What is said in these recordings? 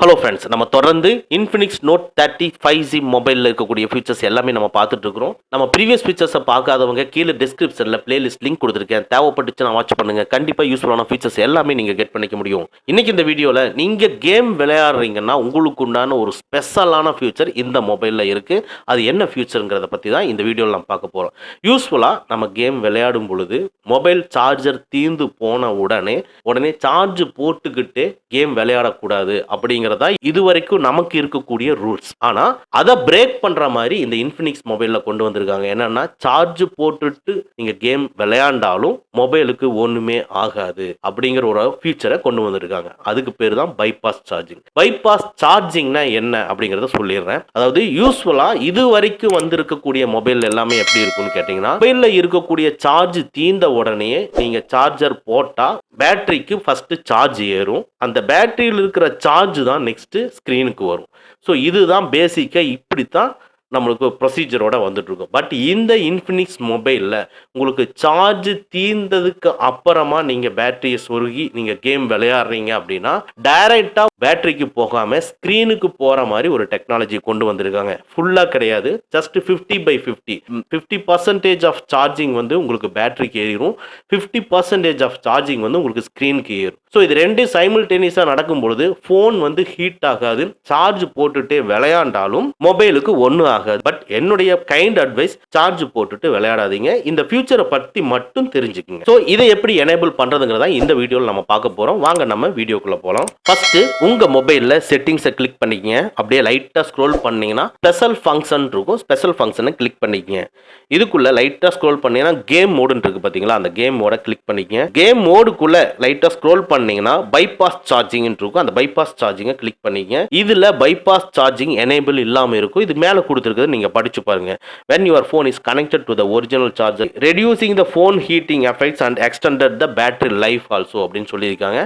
Hello friends, நம்ம தொடர்ந்து Infinix note 35Z மொபைலில் இருக்கக்கூடிய ஃபீச்சர்ஸ் எல்லாமே நம்ம பார்த்துட்டு இருக்கிறோம். நம்ம ப்ரீவியஸ் ஃபீச்சர்ஸை பார்க்காதவங்க கீழே டிஸ்கிரிப்ஷனில் பிளேலிஸ்ட் லிங்க் கொடுத்துருக்கேன். தேவைப்பட்டுச்சுன்னா வாட்ச் பண்ணுங்க. கண்டிப்பாக யூஸ்ஃபுல்லான ஃபீச்சர்ஸ் எல்லாமே நீங்கள் கெட் பண்ணிக்க முடியும். இன்னைக்கு இந்த வீடியோவில் நீங்கள் கேம் விளையாடுறீங்கன்னா உங்களுக்கு உண்டான ஒரு ஸ்பெஷலான ஃபியூச்சர் இந்த மொபைலில் இருக்குது. அது என்ன ஃபியூச்சருங்கிறத பற்றி தான் இந்த வீடியோவில் நம்ம பார்க்க போகிறோம். யூஸ்ஃபுல்லாக நம்ம கேம் விளையாடும் பொழுது மொபைல் சார்ஜர் தீர்ந்து போன உடனே சார்ஜ் போட்டுக்கிட்டு கேம் விளையாடக்கூடாது அப்படிங்கிறதா இதுவரைக்கும் நமக்கு இருக்கக்கூடிய ரூல்ஸ். ஆனா அதை பிரேக் பண்ற மாதிரி இந்த இன்ஃபினிக்ஸ் மொபைல்ல கொண்டு வந்திருக்காங்க. என்னன்னா சார்ஜ் போட்டுட்டு நீங்க கேம் விளையாண்டாலும் மொபைலுக்கு ஒண்ணுமே ஆகாது அப்படிங்கிற ஒரு ஃபீச்சரை கொண்டு வந்திருக்காங்க. அதுக்கு பேர் தான் பைபாஸ் சார்ஜிங். பைபாஸ் சார்ஜிங்னா என்ன அப்படிங்கறத சொல்லிடுறேன். அதாவது யூஸ்ஃபுல்லா இது வரைக்கும் வந்திருக்கக்கூடிய மொபைல் எல்லாமே எப்படி இருக்கும்னு கேட்டீங்கன்னா, மொபைல்ல இருக்கக்கூடிய சார்ஜ் தீர்ந்த உடனே நீங்க சார்ஜர் போட்டா பேட்டரிக்கு ஃபர்ஸ்ட் சார்ஜ் ஏறும். அந்த பேட்டரியில் இருக்கிற சார்ஜ் தான் நெக்ஸ்ட் ஸ்க்ரீனுக்கு வரும். ஸோ இதுதான் பேசிக்காக இப்படித்தான் நம்மளுக்கு ப்ரொசீஜரோட வந்துட்டு இருக்கும். பட் இந்த இன்ஃபினிக்ஸ் மொபைலில் உங்களுக்கு சார்ஜ் தீர்ந்ததுக்கு அப்புறமா நீங்கள் பேட்டரியை சொருகி நீங்கள் கேம் விளையாடுறீங்க அப்படின்னா டைரெக்டாக பேட்டரிக்கு போகாமல் ஸ்க்ரீனுக்கு போகிற மாதிரி ஒரு டெக்னாலஜி கொண்டு வந்திருக்காங்க. ஃபுல்லாக கிடையாது, ஜஸ்ட் 50/50 50% ஆஃப் சார்ஜிங் வந்து உங்களுக்கு பேட்டரிக்கு ஏறிடும், 50% ஆஃப் சார்ஜிங் வந்து உங்களுக்கு ஸ்க்ரீனுக்கு ஏறும். ஸோ இது ரெண்டு சைமில்டேனியஸாக நடக்கும் பொழுது ஃபோன் வந்து ஹீட் ஆகாது. சார்ஜ் போட்டுட்டே விளையாண்டாலும் மொபைலுக்கு ஒன்றும் ஆகாது. பட் என்னுடைய கைண்ட் அட்வைஸ், சார்ஜ் போட்டுட்டு விளையாடாதீங்க. இந்த ஃபியூச்சரை பற்றி மட்டும் தெரிஞ்சுக்குங்க. ஸோ இதை எப்படி எனேபிள் பண்றதுங்கிறதா இந்த வீடியோவில் நம்ம பார்க்க போறோம். வாங்க நம்ம வீடியோக்குள்ள போகலாம். ஃபர்ஸ்ட் உங்க மொபைல்ல செட்டிங்ஸை கிளிக் பண்ணிக்கங்க. அப்படியே லைட்டா ஸ்க்ரோல் பண்ணீங்கன்னா ஸ்பெஷல் ஃபங்க்ஷன் இருக்கும். ஸ்பெஷல் ஃபங்க்ஷனை கிளிக் பண்ணிக்கங்க. இதுக்குள்ள லைட்டா ஸ்க்ரோல் பண்ணீங்கன்னா கேம் மோடுன்னு இருக்கு பாத்தீங்களா, அந்த கேம் மோட கிளிக் பண்ணிக்கங்க. கேம் மோடுக்குள்ள லைட்டா ஸ்க்ரோல் பண்ணீங்கன்னா பைபாஸ் சார்ஜிங் இருக்கும். அந்த பைபாஸ் சார்ஜிங்கை கிளிக் பண்ணிக்கங்க. இதுல பைபாஸ் சார்ஜிங் எனேபிள் இல்லாம இருக்கும். இது மேல கொடுத்துருக்கு, நீங்க படிச்சு பாருங்க. when your phone is connected to the original charger reducing the phone heating effects and extended the battery life also அப்படின்னு சொல்லியிருக்காங்க.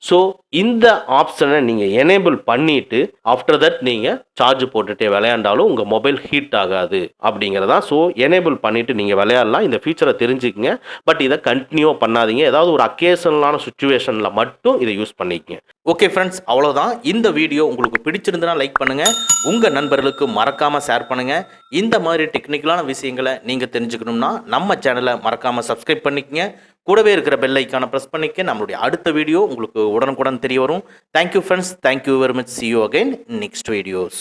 ஸோ இந்த ஆப்ஷனை நீங்க எனேபிள் பண்ணிட்டு ஆஃப்டர் தட் நீங்க சார்ஜ் போட்டுட்டே விளையாண்டாலும் உங்க மொபைல் ஹீட் ஆகாது அப்படிங்கிறதா. ஸோ எனேபிள் பண்ணிட்டு நீங்க விளையாடலாம். இந்த ஃபீச்சரை தெரிஞ்சுக்கங்க. பட் இதை கண்டினியூ பண்ணாதீங்க. ஏதாவது ஒரு அக்கேஷனலான சுச்சுவேஷன்ல மட்டும் இதை யூஸ் பண்ணிக்கங்க. ஓகே ஃப்ரெண்ட்ஸ், அவ்வளோதான். இந்த வீடியோ உங்களுக்கு பிடிச்சிருந்தனா லைக் பண்ணுங்க, உங்க நண்பர்களுக்கு மறக்காம ஷேர் பண்ணுங்க. இந்த மாதிரி டெக்னிக்கலான விஷயங்களை நீங்க தெரிஞ்சுக்கணும்னா நம்ம சேனலை மறக்காம சப்ஸ்கிரைப் பண்ணிக்கங்க. கூடவே இருக்கிற பெல் ஐக்கானை ப்ரெஸ் பண்ணிக்க. நம்மளுடைய அடுத்த வீடியோ உங்களுக்கு உடனுக்குடன் தெரிய வரும். Thank you friends, thank you very much. see you again next videos.